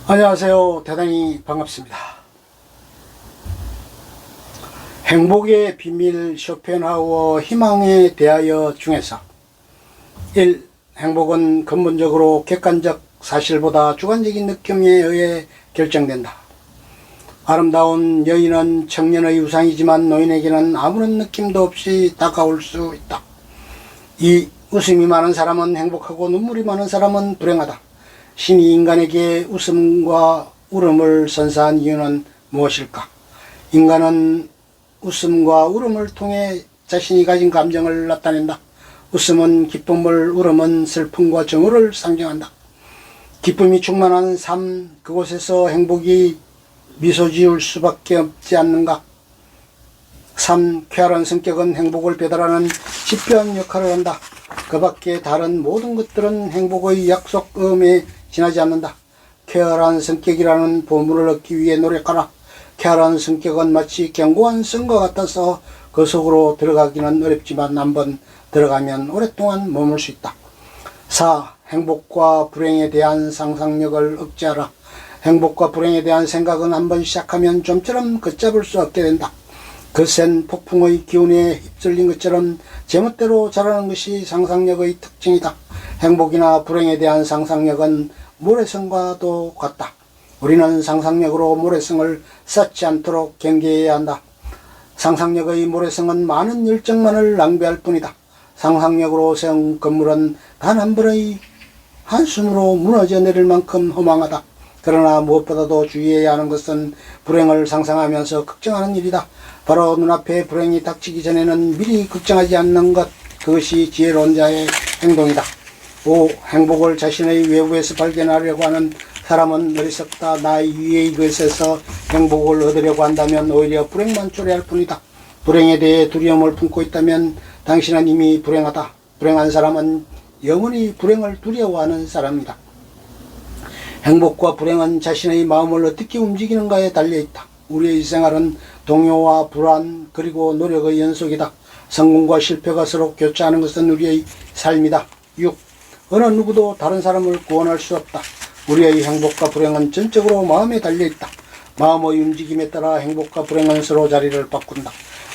안녕하세요. 대단히 반갑습니다. 행복의 비밀 쇼펜하우어 희망에 대하여 중에서 1. 행복은 근본적으로 객관적 사실보다 주관적인 느낌에 의해 결정된다. 아름다운 여인은 청년의 우상이지만 노인에게는 아무런 느낌도 없이 다가올 수 있다. 2. 웃음이 많은 사람은 행복하고 눈물이 많은 사람은 불행하다. 신이 인간에게 웃음과 울음을 선사한 이유는 무엇일까? 인간은 웃음과 울음을 통해 자신이 가진 감정을 나타낸다. 웃음은 기쁨을, 울음은 슬픔과 정오를 상징한다. 기쁨이 충만한 삶, 그곳에서 행복이 미소 지을 수밖에 없지 않는가? 3. 쾌활한 성격은 행복을 배달하는 지표한 역할을 한다. 그 밖에 다른 모든 것들은 행복의 약속음에 지나지 않는다. 쾌활한 성격이라는 보물을 얻기 위해 노력하라. 쾌활한 성격은 마치 견고한 성과 같아서 그 속으로 들어가기는 어렵지만 한번 들어가면 오랫동안 머물 수 있다. 4. 행복과 불행에 대한 상상력을 억제하라. 행복과 불행에 대한 생각은 한번 시작하면 좀처럼 걷잡을 수 없게 된다. 거센 폭풍의 기운에 휩쓸린 것처럼 제멋대로 자라는 것이 상상력의 특징이다. 행복이나 불행에 대한 상상력은 모래성과도 같다. 우리는 상상력으로 모래성을 쌓지 않도록 경계해야 한다. 상상력의 모래성은 많은 열정만을 낭비할 뿐이다. 상상력으로 세운 건물은 단 한 번의 한숨으로 무너져 내릴 만큼 허망하다. 그러나 무엇보다도 주의해야 하는 것은 불행을 상상하면서 걱정하는 일이다. 바로 눈앞에 불행이 닥치기 전에는 미리 걱정하지 않는 것, 그것이 지혜로운 자의 행동이다. 5. 행복을 자신의 외부에서 발견하려고 하는 사람은 어리석다. 나의 위의 것에서 행복을 얻으려고 한다면 오히려 불행만 초래할 뿐이다. 불행에 대해 두려움을 품고 있다면 당신은 이미 불행하다. 불행한 사람은 영원히 불행을 두려워하는 사람이다. 행복과 불행은 자신의 마음을 어떻게 움직이는가에 달려있다. 우리의 생활은 동요와 불안 그리고 노력의 연속이다. 성공과 실패가 서로 교차하는 것은 우리의 삶이다. 6. 어느 누구도 다른 사람을 구원할 수 없다. 우리의 행복과 불행은 전적으로 마음에 달려있다. 마음의 움직임에 따라 행복과 불행은 서로 자리를 바꾼다.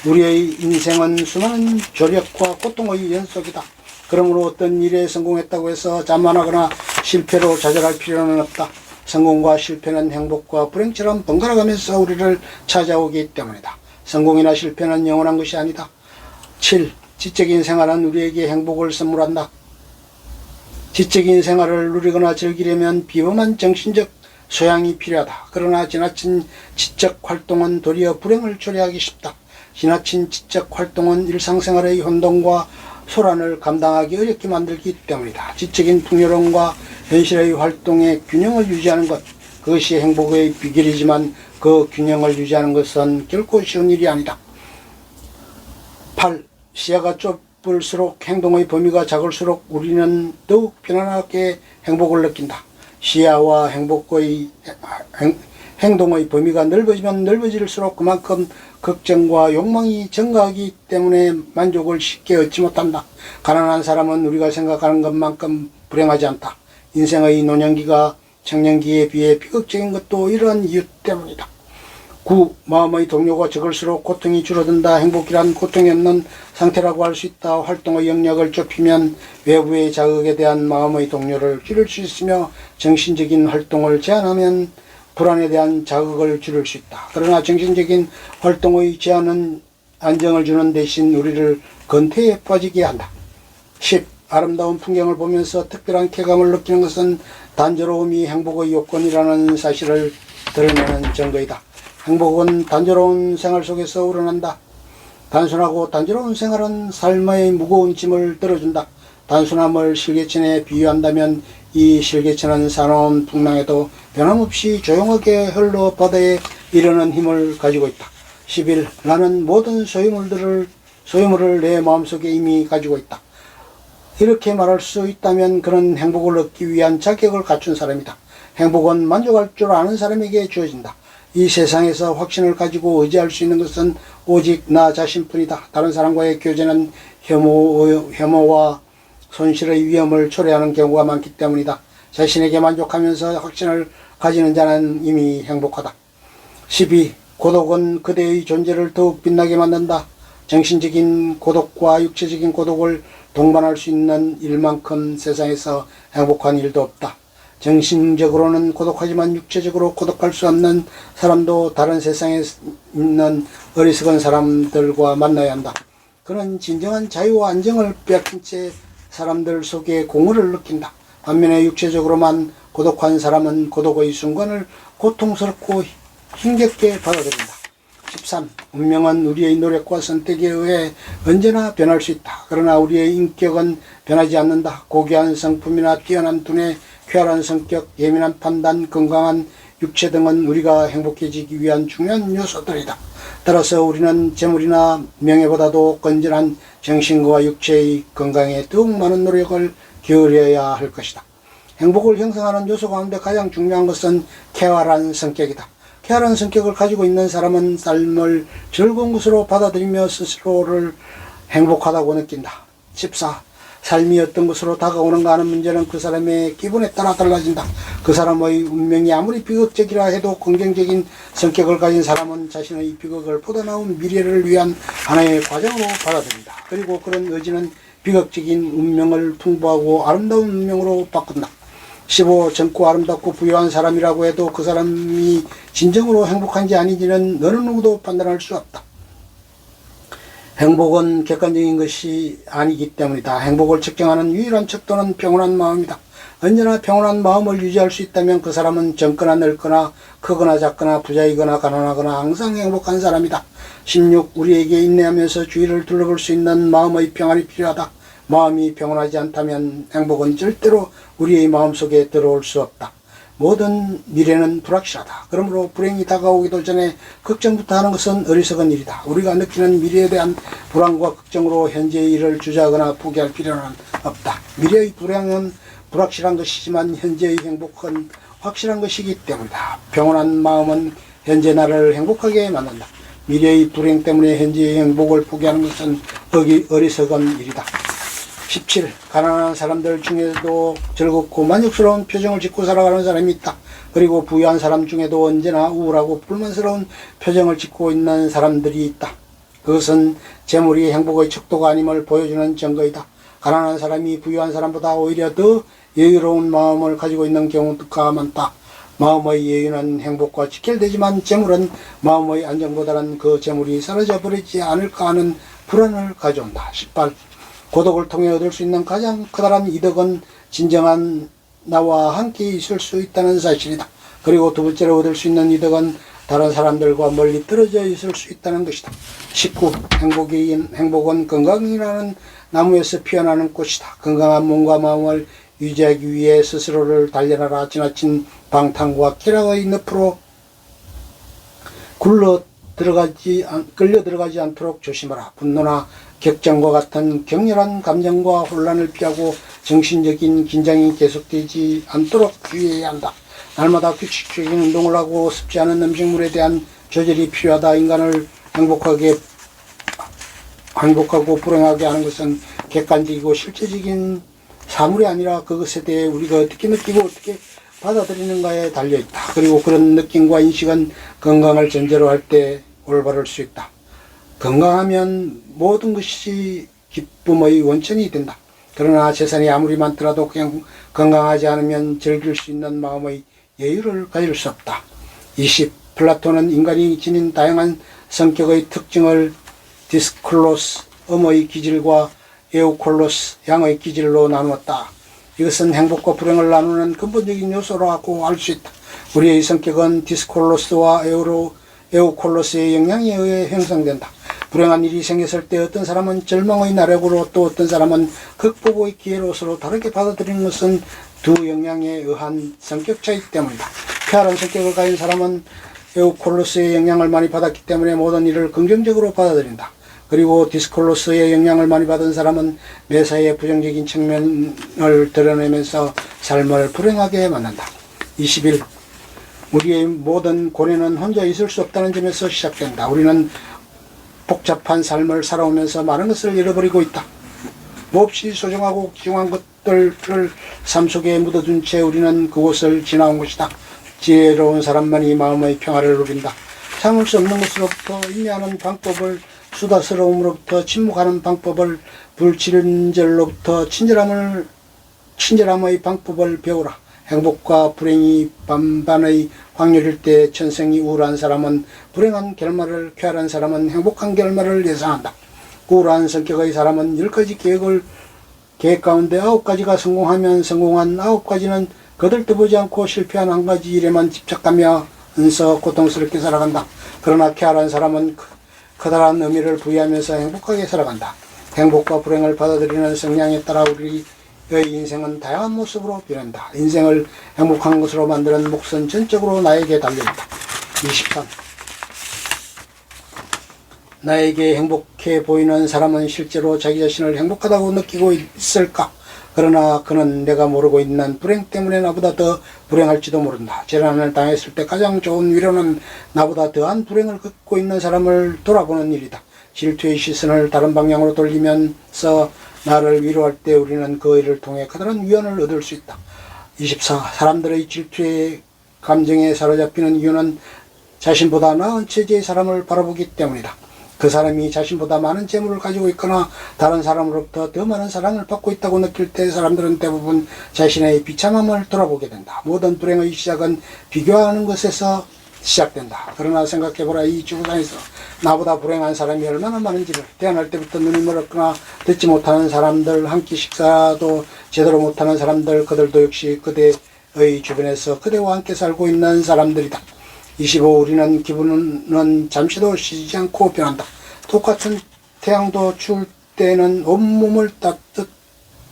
우리의 인생은 수많은 조력과 고통의 연속이다. 그러므로 어떤 일에 성공했다고 해서 자만하거나 실패로 좌절할 필요는 없다. 성공과 실패는 행복과 불행처럼 번갈아가면서 우리를 찾아오기 때문이다. 성공이나 실패는 영원한 것이 아니다. 7. 지적인 생활은 우리에게 행복을 선물한다. 지적인 생활을 누리거나 즐기려면 비범한 정신적 소양이 필요하다. 그러나 지나친 지적 활동은 도리어 불행을 초래하기 쉽다. 지나친 지적 활동은 일상생활의 혼돈과 소란을 감당하기 어렵게 만들기 때문이다. 지적인 풍요로움과 현실의 활동의 균형을 유지하는 것, 그것이 행복의 비결이지만 그 균형을 유지하는 것은 결코 쉬운 일이 아니다. 8. 시야가 좁을수록 행동의 범위가 작을수록 우리는 더욱 편안하게 행복을 느낀다. 시야와 행동의 범위가 넓어지면 넓어질수록 그만큼 걱정과 욕망이 증가하기 때문에 만족을 쉽게 얻지 못한다. 가난한 사람은 우리가 생각하는 것만큼 불행하지 않다. 인생의 노년기가 청년기에 비해 비극적인 것도 이러한 이유 때문이다. 9. 마음의 동요가 적을수록 고통이 줄어든다. 행복이란 고통이 없는 상태라고 할 수 있다. 활동의 영역을 좁히면 외부의 자극에 대한 마음의 동요를 줄일 수 있으며 정신적인 활동을 제한하면 불안에 대한 자극을 줄일 수 있다. 그러나 정신적인 활동의 제한은 안정을 주는 대신 우리를 건태에 빠지게 한다. 10. 아름다운 풍경을 보면서 특별한 쾌감을 느끼는 것은 단조로움이 행복의 요건이라는 사실을 드러내는 증거이다. 행복은 단조로운 생활 속에서 우러난다. 단순하고 단조로운 생활은 삶의 무거운 짐을 들어준다. 단순함을 실개천에 비유한다면 이 실개천은 사나운 풍랑에도 변함없이 조용하게 흘러 바다에 이르는 힘을 가지고 있다. 11. 나는 모든 소유물을 내 마음속에 이미 가지고 있다. 이렇게 말할 수 있다면 그는 행복을 얻기 위한 자격을 갖춘 사람이다. 행복은 만족할 줄 아는 사람에게 주어진다. 이 세상에서 확신을 가지고 의지할 수 있는 것은 오직 나 자신뿐이다. 다른 사람과의 교제는 혐오와 손실의 위험을 초래하는 경우가 많기 때문이다. 자신에게 만족하면서 확신을 가지는 자는 이미 행복하다. 12. 고독은 그대의 존재를 더욱 빛나게 만든다. 정신적인 고독과 육체적인 고독을 동반할 수 있는 일만큼 세상에서 행복한 일도 없다. 정신적으로는 고독하지만 육체적으로 고독할 수 없는 사람도 다른 세상에 있는 어리석은 사람들과 만나야 한다. 그는 진정한 자유와 안정을 빼앗긴 채 사람들 속에 공허를 느낀다. 반면에 육체적으로만 고독한 사람은 고독의 순간을 고통스럽고 힘겹게 받아들인다. 13. 운명은 우리의 노력과 선택에 의해 언제나 변할 수 있다. 그러나 우리의 인격은 변하지 않는다. 고귀한 성품이나 뛰어난 두뇌, 쾌활한 성격, 예민한 판단, 건강한 육체 등은 우리가 행복해지기 위한 중요한 요소들이다. 따라서 우리는 재물이나 명예보다도 건전한 정신과 육체의 건강에 더욱 많은 노력을 기울여야 할 것이다. 행복을 형성하는 요소 가운데 가장 중요한 것은 쾌활한 성격이다. 쾌활한 성격을 가지고 있는 사람은 삶을 즐거운 것으로 받아들이며 스스로를 행복하다고 느낀다. 14. 삶이 어떤 것으로 다가오는가 하는 문제는 그 사람의 기분에 따라 달라진다. 그 사람의 운명이 아무리 비극적이라 해도 긍정적인 성격을 가진 사람은 자신의 비극을 포도나온 미래를 위한 하나의 과정으로 받아들인다. 그리고 그런 의지는 비극적인 운명을 풍부하고 아름다운 운명으로 바꾼다. 15. 젊고 아름답고 부유한 사람이라고 해도 그 사람이 진정으로 행복한지 아닌지는 어느 누구도 판단할 수 없다. 행복은 객관적인 것이 아니기 때문이다. 행복을 측정하는 유일한 척도는 평온한 마음이다. 언제나 평온한 마음을 유지할 수 있다면 그 사람은 젊거나 늙거나 크거나 작거나 부자이거나 가난하거나 항상 행복한 사람이다. 16. 우리에게 인내하면서 주위를 둘러볼 수 있는 마음의 평안이 필요하다. 마음이 평온하지 않다면 행복은 절대로 우리의 마음속에 들어올 수 없다. 모든 미래는 불확실하다. 그러므로 불행이 다가오기도 전에 걱정부터 하는 것은 어리석은 일이다. 우리가 느끼는 미래에 대한 불안과 걱정으로 현재의 일을 주저하거나 포기할 필요는 없다. 미래의 불행은 불확실한 것이지만 현재의 행복은 확실한 것이기 때문이다. 평온한 마음은 현재 나를 행복하게 만든다. 미래의 불행 때문에 현재의 행복을 포기하는 것은 어리석은 일이다. 17. 가난한 사람들 중에도 즐겁고 만족스러운 표정을 짓고 살아가는 사람이 있다. 그리고 부유한 사람 중에도 언제나 우울하고 불만스러운 표정을 짓고 있는 사람들이 있다. 그것은 재물이 행복의 척도가 아님을 보여주는 증거이다. 가난한 사람이 부유한 사람보다 오히려 더 여유로운 마음을 가지고 있는 경우가 많다. 마음의 여유는 행복과 직결되지만 재물은 마음의 안정보다는 그 재물이 사라져 버리지 않을까 하는 불안을 가져온다. 18. 고독을 통해 얻을 수 있는 가장 커다란 이득은 진정한 나와 함께 있을 수 있다는 사실이다. 그리고 두 번째로 얻을 수 있는 이득은 다른 사람들과 멀리 떨어져 있을 수 있다는 것이다. 19. 행복은 건강이라는 나무에서 피어나는 꽃이다. 건강한 몸과 마음을 유지하기 위해 스스로를 단련하라. 지나친 방탕과 쾌락의 늪으로 끌려 들어가지 않도록 조심하라. 분노나 격정과 같은 격렬한 감정과 혼란을 피하고 정신적인 긴장이 계속되지 않도록 주의해야 한다. 날마다 규칙적인 운동을 하고 습지 않은 음식물에 대한 조절이 필요하다. 인간을 행복하고 불행하게 하는 것은 객관적이고 실제적인 사물이 아니라 그것에 대해 우리가 어떻게 느끼고 어떻게 받아들이는가에 달려있다. 그리고 그런 느낌과 인식은 건강을 전제로 할 때 올바를 수 있다. 건강하면 모든 것이 기쁨의 원천이 된다. 그러나 재산이 아무리 많더라도 그냥 건강하지 않으면 즐길 수 있는 마음의 여유를 가질 수 없다. 20. 플라톤은 인간이 지닌 다양한 성격의 특징을 디스클로스, 음의 기질과 에우콜로스, 양의 기질로 나누었다. 이것은 행복과 불행을 나누는 근본적인 요소라고 할 수 있다. 우리의 성격은 디스콜로스와 에우콜로스의 영향에 의해 형성된다. 불행한 일이 생겼을 때 어떤 사람은 절망의 나력으로 또 어떤 사람은 극복의 기회로 서로 다르게 받아들이는 것은 두 영향에 의한 성격 차이 때문이다. 쾌활한 성격을 가진 사람은 에우콜로스의 영향을 많이 받았기 때문에 모든 일을 긍정적으로 받아들인다. 그리고 디스콜로스의 영향을 많이 받은 사람은 매사에 부정적인 측면을 드러내면서 삶을 불행하게 만든다. 21. 우리의 모든 고뇌는 혼자 있을 수 없다는 점에서 시작된다. 우리는 복잡한 삶을 살아오면서 많은 것을 잃어버리고 있다. 몹시 소중하고 귀중한 것 것들을 삶 속에 묻어둔 채 우리는 그곳을 지나온 것이다. 지혜로운 사람만이 마음의 평화를 누린다. 참을 수 없는 것으로부터 인내하는 방법을, 수다스러움으로부터 침묵하는 방법을, 불친절로부터 친절함의 방법을 배우라. 행복과 불행이 반반의 확률일 때 천성이 우울한 사람은 불행한 결말을, 쾌활한 사람은 행복한 결말을 예상한다. 우울한 성격의 사람은 10가지 계획 가운데 9가지가 성공하면 성공한 9가지는 거들떠보지 않고 실패한 1가지 일에만 집착하면서 고통스럽게 살아간다. 그러나 쾌활한 사람은 커다란 의미를 부여하면서 행복하게 살아간다. 행복과 불행을 받아들이는 성향에 따라 우리의 인생은 다양한 모습으로 변한다. 인생을 행복한 것으로 만드는 몫은 전적으로 나에게 달려있다. 23. 나에게 행복해 보이는 사람은 실제로 자기 자신을 행복하다고 느끼고 있을까? 그러나 그는 내가 모르고 있는 불행 때문에 나보다 더 불행할지도 모른다. 재난을 당했을 때 가장 좋은 위로는 나보다 더한 불행을 겪고 있는 사람을 돌아보는 일이다. 질투의 시선을 다른 방향으로 돌리면서 나를 위로할 때 우리는 그 일을 통해 커다란 위안을 얻을 수 있다. 24. 사람들의 질투의 감정에 사로잡히는 이유는 자신보다 나은 처지의 사람을 바라보기 때문이다. 그 사람이 자신보다 많은 재물을 가지고 있거나 다른 사람으로부터 더 많은 사랑을 받고 있다고 느낄 때 사람들은 대부분 자신의 비참함을 돌아보게 된다. 모든 불행의 시작은 비교하는 것에서 시작된다. 그러나 생각해보라. 이 지구상에서 나보다 불행한 사람이 얼마나 많은지를. 태어날 때부터 눈이 멀었거나 듣지 못하는 사람들, 한 끼 식사도 제대로 못하는 사람들, 그들도 역시 그대의 주변에서 그대와 함께 살고 있는 사람들이다. 25. 우리는 기분은 잠시도 쉬지 않고 변한다. 똑같은 태양도 추울 때는 온몸을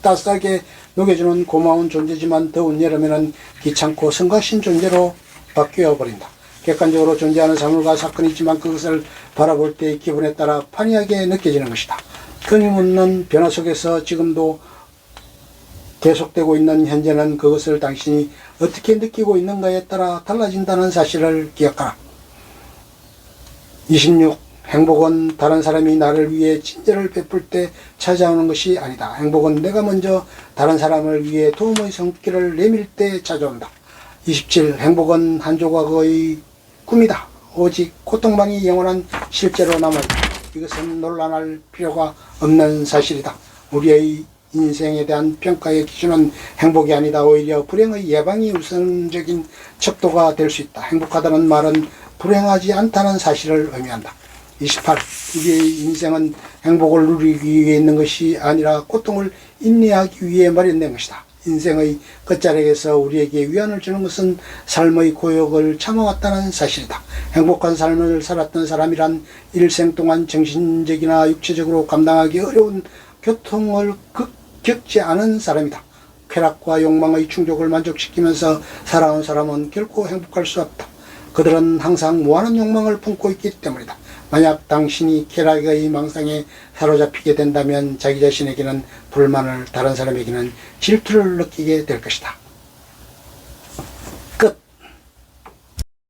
따뜻하게 녹여주는 고마운 존재지만 더운 여름에는 귀찮고 성가신 존재로 바뀌어 버린다. 객관적으로 존재하는 사물과 사건이 있지만 그것을 바라볼 때의 기분에 따라 판이하게 느껴지는 것이다. 끊임없는 변화 속에서 지금도 계속되고 있는 현재는 그것을 당신이 어떻게 느끼고 있는가에 따라 달라진다는 사실을 기억하라. 26. 행복은 다른 사람이 나를 위해 친절을 베풀 때 찾아오는 것이 아니다. 행복은 내가 먼저 다른 사람을 위해 도움의 손길을 내밀 때 찾아온다. 27. 행복은 한 조각의 꿈이다. 오직 고통만이 영원한 실제로 남아있다. 이것은 논란할 필요가 없는 사실이다. 우리의 인생에 대한 평가의 기준은 행복이 아니다. 오히려 불행의 예방이 우선적인 척도가 될 수 있다. 행복하다는 말은 불행하지 않다는 사실을 의미한다. 28. 우리의 인생은 행복을 누리기 위해 있는 것이 아니라 고통을 인내하기 위해 마련된 것이다. 인생의 끝자락에서 우리에게 위안을 주는 것은 삶의 고역을 참아왔다는 사실이다. 행복한 삶을 살았던 사람이란 일생 동안 정신적이나 육체적으로 감당하기 어려운 고통을 겪지 않은 사람이다. 쾌락과 욕망의 충족을 만족시키면서 살아온 사람은 결코 행복할 수 없다. 그들은 항상 무한한 욕망을 품고 있기 때문이다. 만약 당신이 쾌락의 망상에 사로잡히게 된다면 자기 자신에게는 불만을, 다른 사람에게는 질투를 느끼게 될 것이다.